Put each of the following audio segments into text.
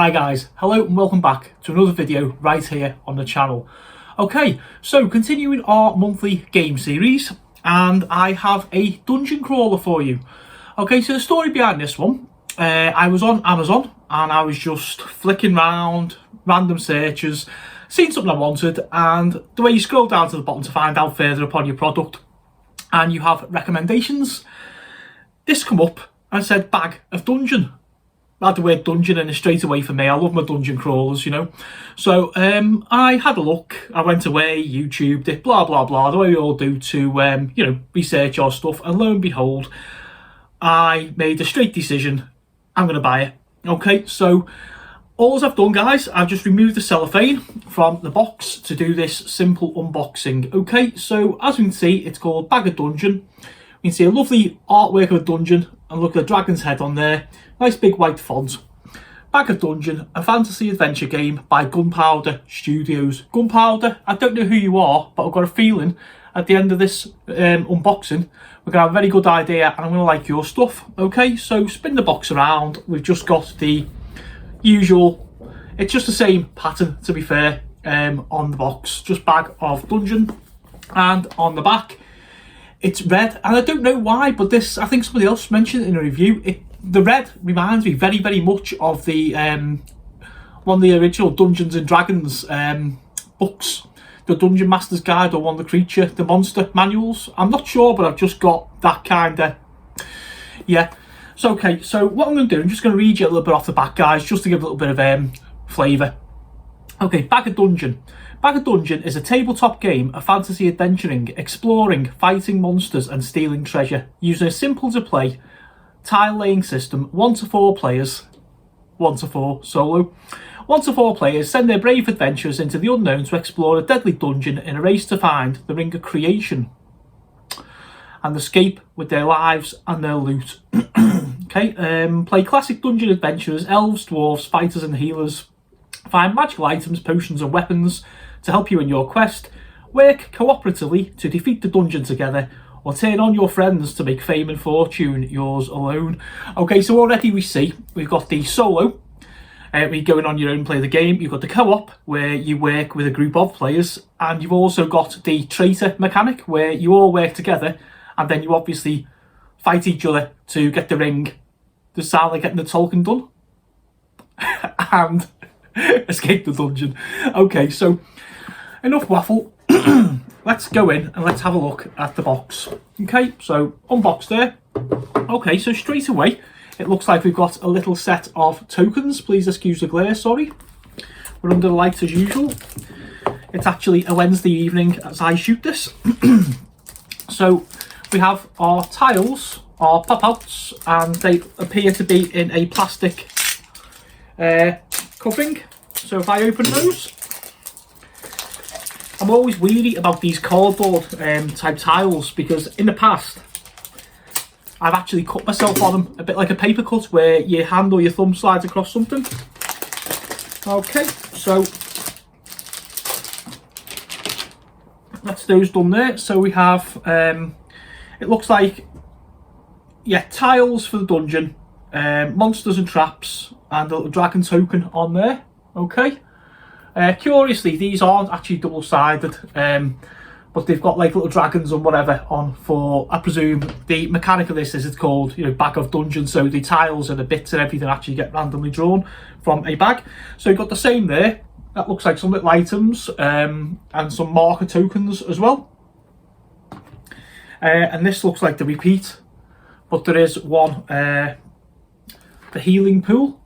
Hi guys, hello and welcome back to another video right here on the channel. Okay, so continuing our monthly game series, and I have a dungeon crawler for you. Okay, so the story behind this one, I was on Amazon and I was just flicking around, random searches, seen something I wanted, and the way you scroll down to the bottom to find out further upon your product and you have recommendations, this come up and said bag of dungeon. I had the word dungeon in it straight away for me. I love my dungeon crawlers, you know. So I had a look. I went away, YouTubed it, blah, blah, blah, the way we all do to, research our stuff. And lo and behold, I made a straight decision. I'm going to buy it. Okay, so all I've done, guys, I've just removed the cellophane from the box to do this simple unboxing. Okay, so as we can see, it's called Bag of Dungeon. You can see a lovely artwork of a dungeon, and look at the dragon's head on there. Nice big white font. Bag of Dungeon, a fantasy adventure game by Gunpowder Studios. Gunpowder, I don't know who you are, but I've got a feeling at the end of this unboxing, we're going to have a very good idea and I'm going to like your stuff. Okay, so spin the box around. We've just got the usual, it's just the same pattern to be fair, on the box. Just Bag of Dungeon, and on the back it's red, and I don't know why, but this, I think somebody else mentioned it in a review, the red reminds me very, very much of the one of the original Dungeons and Dragons books, the Dungeon Master's Guide, or one of the monster manuals. I'm not sure, but I've just got that kind of, yeah. So okay, so what I'm going to do, I'm just going to read you a little bit off the back, guys, just to give a little bit of flavour. Okay, Bag of Dungeon. Bag of Dungeon is a tabletop game of fantasy adventuring, exploring, fighting monsters and stealing treasure, using a simple to play tile laying system. 1 to 4 players, 1 to 4 solo. 1 to 4 players send their brave adventurers into the unknown to explore a deadly dungeon in a race to find the Ring of Creation and escape with their lives and their loot. Okay, play classic dungeon adventurers, elves, dwarves, fighters and healers. Find magical items, potions and weapons to help you in your quest. Work cooperatively to defeat the dungeon together, or turn on your friends to make fame and fortune yours alone. Okay, so already we see we've got the solo, where you're going on your own, play the game. You've got the co-op, where you work with a group of players, and you've also got the traitor mechanic, where you all work together, and then you obviously fight each other to get the ring. Does sound like getting the Tolkien done? And escape the dungeon. Okay, so enough waffle. Let's go in and let's have a look at the box. Okay, so unboxed there. Okay, so straight away it looks like we've got a little set of tokens. Please excuse the glare, sorry. We're under the lights as usual. It's actually a Wednesday evening as I shoot this. So we have our tiles, our pop-outs, and they appear to be in a plastic covering. So if I open those, I'm always weary about these cardboard type tiles, because in the past I've actually cut myself on them, a bit like a paper cut where your hand or your thumb slides across something. Okay, so that's those done there. So we have, it looks like, yeah, tiles for the dungeon, monsters and traps, and a little dragon token on there. Okay. Curiously, these aren't actually double-sided, but they've got like little dragons and whatever on for, I presume, the mechanic of this is it's called, Bag of Dungeon, so the tiles and the bits and everything actually get randomly drawn from a bag. So you've got the same there. That looks like some little items and some marker tokens as well. And this looks like the repeat, but there is one, the healing pool,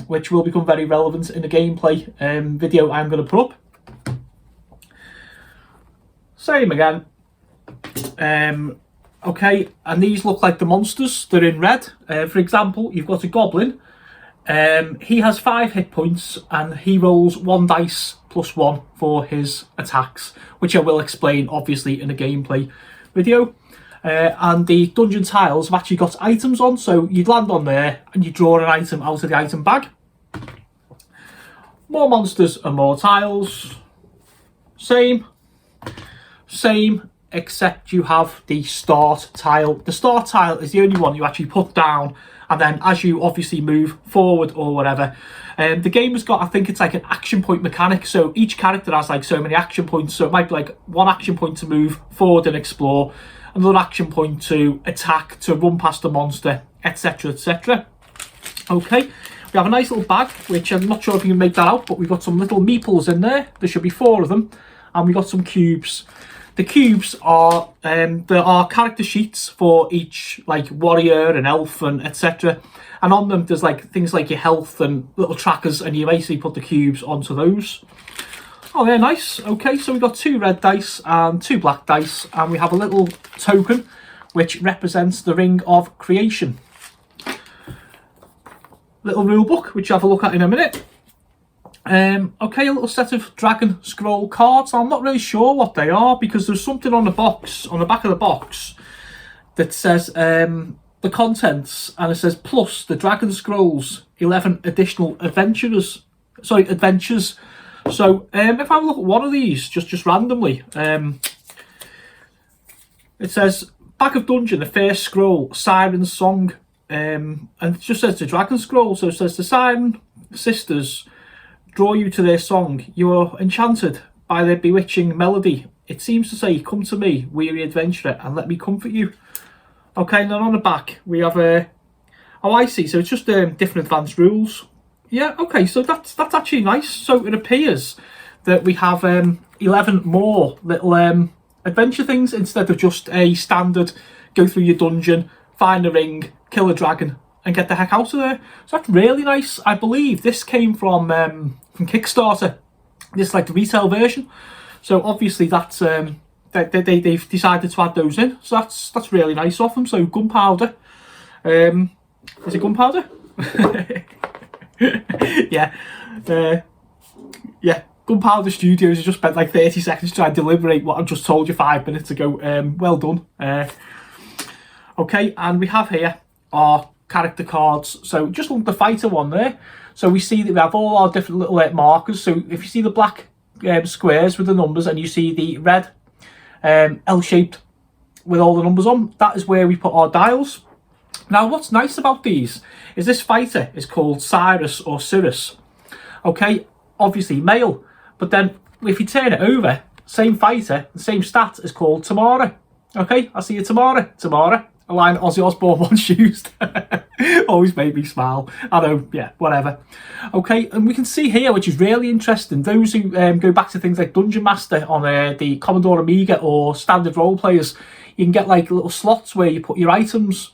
which will become very relevant in the gameplay video I'm going to put up. Same again. Okay, and these look like the monsters. They're in red. For example, you've got a goblin. He has 5 hit points and he rolls 1 dice plus 1 for his attacks, which I will explain obviously in a gameplay video. And the dungeon tiles have actually got items on, so you'd land on there and you draw an item out of the item bag. More monsters and more tiles. Same, except you have the start tile. The start tile is the only one you actually put down and then as you obviously move forward or whatever, the game has got, I think it's like an action point mechanic, so each character has like so many action points, so it might be like one action point to move forward and explore, another action point to attack, to run past a monster, etc, etc. Okay, we have a nice little bag, which I'm not sure if you can make that out, but we've got some little meeples in there. There should be 4 of them, and we've got some cubes. The cubes are there are character sheets for each like warrior and elf and etc. And on them there's like things like your health and little trackers, and you basically put the cubes onto those. Oh, they're nice. Okay, so we've got 2 red dice and 2 black dice, and we have a little token which represents the Ring of Creation. Little rule book, which I'll have a look at in a minute. Okay, a little set of dragon scroll cards. I'm not really sure what they are, because there's something on the box, on the back of the box, that says the contents, and it says plus the Dragon Scrolls 11 additional adventures. So if I look at one of these just randomly, it says back of dungeon, the first scroll, Siren Song, and it just says the Dragon Scroll. So it says the Siren Sisters draw you to their song. You are enchanted by their bewitching melody. It seems to say, come to me, weary adventurer, and let me comfort you. Okay, and then on the back we have a oh, I see, so it's just different advanced rules. Yeah, okay, so that's actually nice. So it appears that we have 11 more little adventure things, instead of just a standard go through your dungeon, find a ring, kill a dragon, and get the heck out of there. So that's really nice. I believe this came from Kickstarter. This is like the retail version. So obviously that's they've decided to add those in. So that's really nice of them. So Gunpowder, is it Gunpowder? Yeah, yeah. Gunpowder Studios has just spent like 30 seconds trying to deliberate what I've just told you 5 minutes ago. Well done. Okay, and we have here our character cards. So just look at the fighter one there. So we see that we have all our different little markers. So if you see the black squares with the numbers, and you see the red L-shaped with all the numbers on, that is where we put our dials. Now what's nice about these is this fighter is called Cyrus or Cirrus. Okay, obviously male, but then if you turn it over, same fighter, the same stat is called Tamara. Okay, I see you Tamara. A line Ozzy Osbourne once used. Always made me smile. I know, yeah, whatever. Okay, and we can see here, which is really interesting, those who go back to things like Dungeon Master on the Commodore Amiga or standard role players, you can get like little slots where you put your items,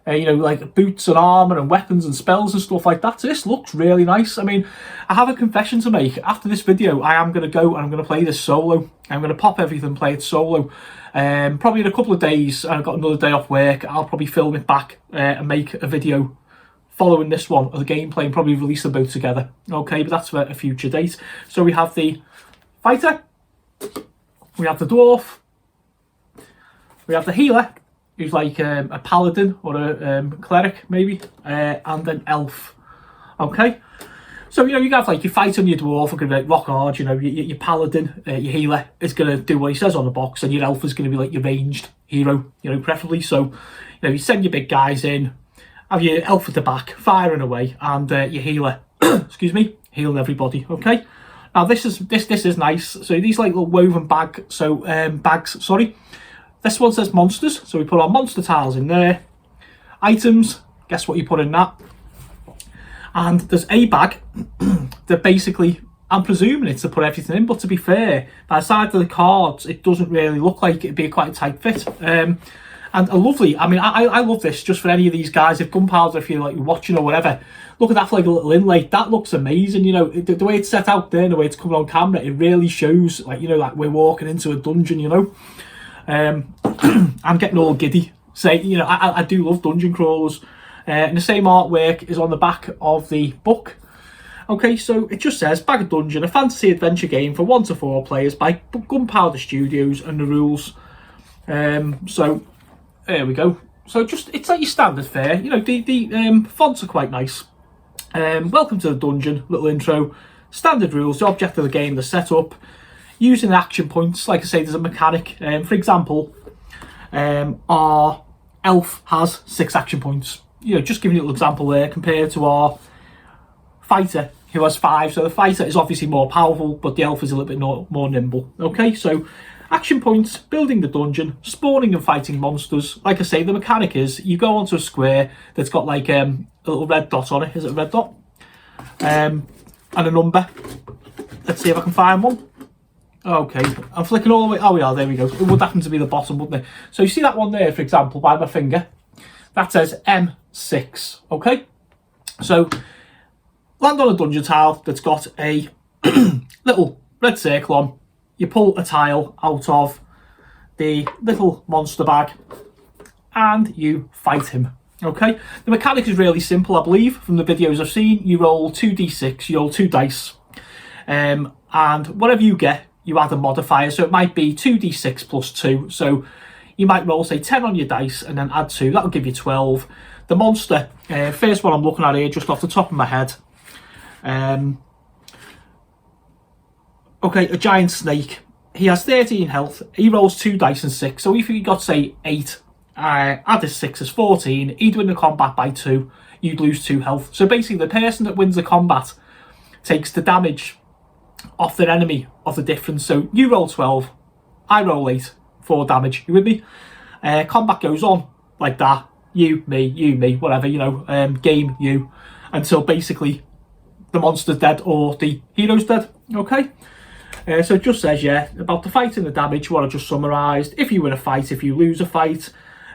you know, like boots and armour and weapons and spells and stuff like that. So this looks really nice. I mean, I have a confession to make. After this video, I am going to go and I'm going to play this solo. I'm going to pop everything and play it solo. Probably in a couple of days, I've got another day off work, I'll probably film it back and make a video following this one of the gameplay, and probably release them both together. Okay, but that's for a future date. So we have the fighter, we have the dwarf, we have the healer, who's like a paladin or a cleric maybe, and an elf. Okay, so you know, you have like your fighter and your dwarf are going to be like rock hard, you know, your paladin, your healer is going to do what he says on the box, and your elf is going to be like your ranged hero, you know, preferably. So you know, you send your big guys in, have your elf at the back firing away, and your healer excuse me, healing everybody. Okay, now this is nice. So these like little woven bags. Sorry, this one says monsters, so we put our monster tiles in there. Items, guess what you put in that. And there's a bag that basically, I'm presuming it's to put everything in, but to be fair, by the side of the cards, it doesn't really look like it'd be quite a tight fit. And a lovely, I mean, I love this just for any of these guys. If Gunpowder, if you're like watching or whatever, look at that for like a little inlay. That looks amazing, you know, the way it's set out there and the way it's coming on camera, it really shows, like, you know, like we're walking into a dungeon, you know. I'm getting all giddy. Say, you know, I do love dungeon crawlers. And the same artwork is on the back of the book. Okay, so it just says Bag of Dungeon, a fantasy adventure game for 1 to 4 players by Gunpowder Studios, and the rules. So there we go. So just, it's like your standard fare. You know, the fonts are quite nice. Welcome to the dungeon, little intro. Standard rules, the object of the game, the setup. Using action points, like I say, there's a mechanic. For example, our elf has 6 action points. just giving you a little example there compared to our fighter who has 5. So the fighter is obviously more powerful, but the elf is a little bit more nimble. Okay, so action points: building the dungeon, spawning and fighting monsters. Like I say, the mechanic is you go onto a square that's got like a little red dot on it. Is it a red dot? And a number. Let's see if I can find one. Okay, I'm flicking all the way. Oh yeah, there we go. It would happen to be the bottom, wouldn't it? So you see that one there, for example, by my finger. That says M6. Okay, so land on a dungeon tile that's got a little red circle on. You pull a tile out of the little monster bag and you fight him. Okay, the mechanic is really simple, I believe, from the videos I've seen. You roll 2d6, you roll 2 dice, and whatever you get, you add a modifier. So it might be 2d6 plus 2. So you might roll, say, 10 on your dice and then add 2. That'll give you 12. The monster, first one I'm looking at here, just off the top of my head. Okay, a giant snake. He has 13 health. He rolls 2 dice and 6. So if you got, say, 8, add his 6 is 14. He'd win the combat by 2. You'd lose 2 health. So basically, the person that wins the combat takes the damage off their enemy of the difference. So you roll 12, I roll 8, 4 damage. You with me? Combat goes on like that. You, me, whatever, game you, until basically the monster's dead or the hero's dead. Okay? So it just says, about the fight and the damage, what I just summarised. If you win a fight, if you lose a fight,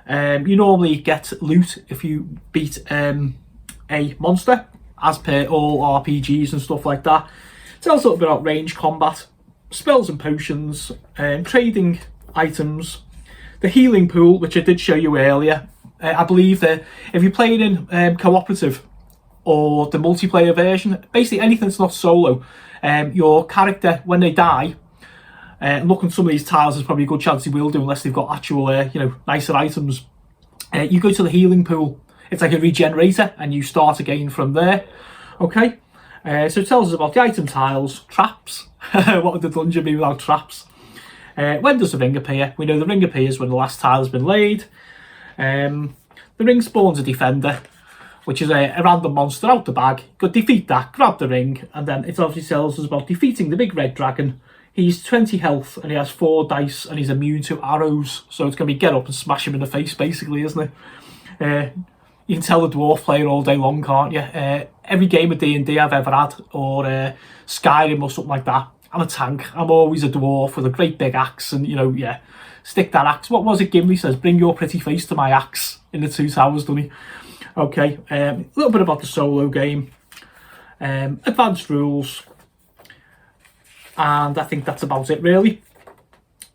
you normally get loot if you beat a monster, as per all RPGs and stuff like that. It tells a little bit about range combat, spells and potions, trading items, the healing pool, which I did show you earlier. I believe that if you're playing in cooperative or the multiplayer version, basically anything that's not solo, your character, when they die, looking at some of these tiles, there's probably a good chance they will do, unless they've got actual, nicer items. You go to the healing pool. It's like a regenerator, and you start again from there. Okay, so it tells us about the item tiles, traps. What would the dungeon be without traps? When does the ring appear? We know the ring appears when the last tile has been laid. The ring spawns a defender, which is a random monster out the bag. You could defeat that, grab the ring, and then it obviously tells us about defeating the big red dragon. He's 20 health and he has 4 dice and he's immune to arrows. So it's going to be get up and smash him in the face, basically, isn't it? You can tell the dwarf player all day long, can't you? Every game of D&D I've ever had, or Skyrim or something like that, I'm a tank. I'm always a dwarf with a great big axe and, stick that axe. What was it Gimli says? Bring your pretty face to my axe in the Two Towers, doesn't he? Okay, a little bit about the solo game. Advanced rules. And I think that's about it, really.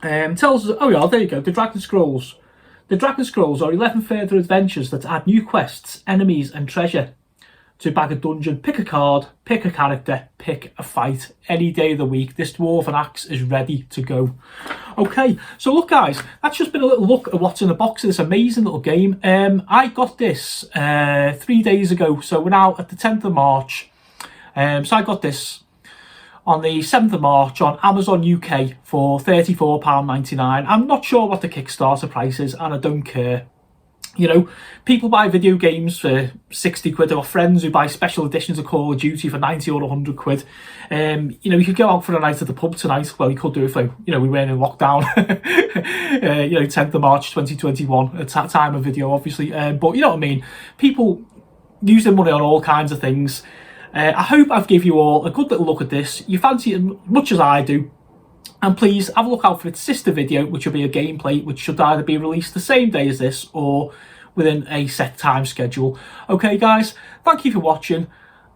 Tells us, oh yeah, there you go, the Dragon Scrolls. The Dragon Scrolls are 11 further adventures that add new quests, enemies and treasure to bag a dungeon. Pick a card, pick a character, pick a fight. Any day of the week, this Dwarven Axe is ready to go. Okay, so look guys, that's just been a little look at what's in the box of this amazing little game. I got this 3 days ago, so we're now at the 10th of March. So I got this on the 7th of March on Amazon UK for £34.99. I'm not sure what the Kickstarter price is, and I don't care. People buy video games for 60 quid. I've got friends who buy special editions of Call of Duty for 90 or 100 quid. You could go out for a night at the pub tonight. Well, you could do if, we weren't in lockdown. 10th of March 2021, at that time of video, obviously. But you know what I mean? People use their money on all kinds of things. I hope I've given you all a good little look at this. You fancy it as much as I do. And please have a look out for its sister video, which will be a gameplay, which should either be released the same day as this or within a set time schedule. Okay, guys, thank you for watching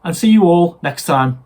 and see you all next time.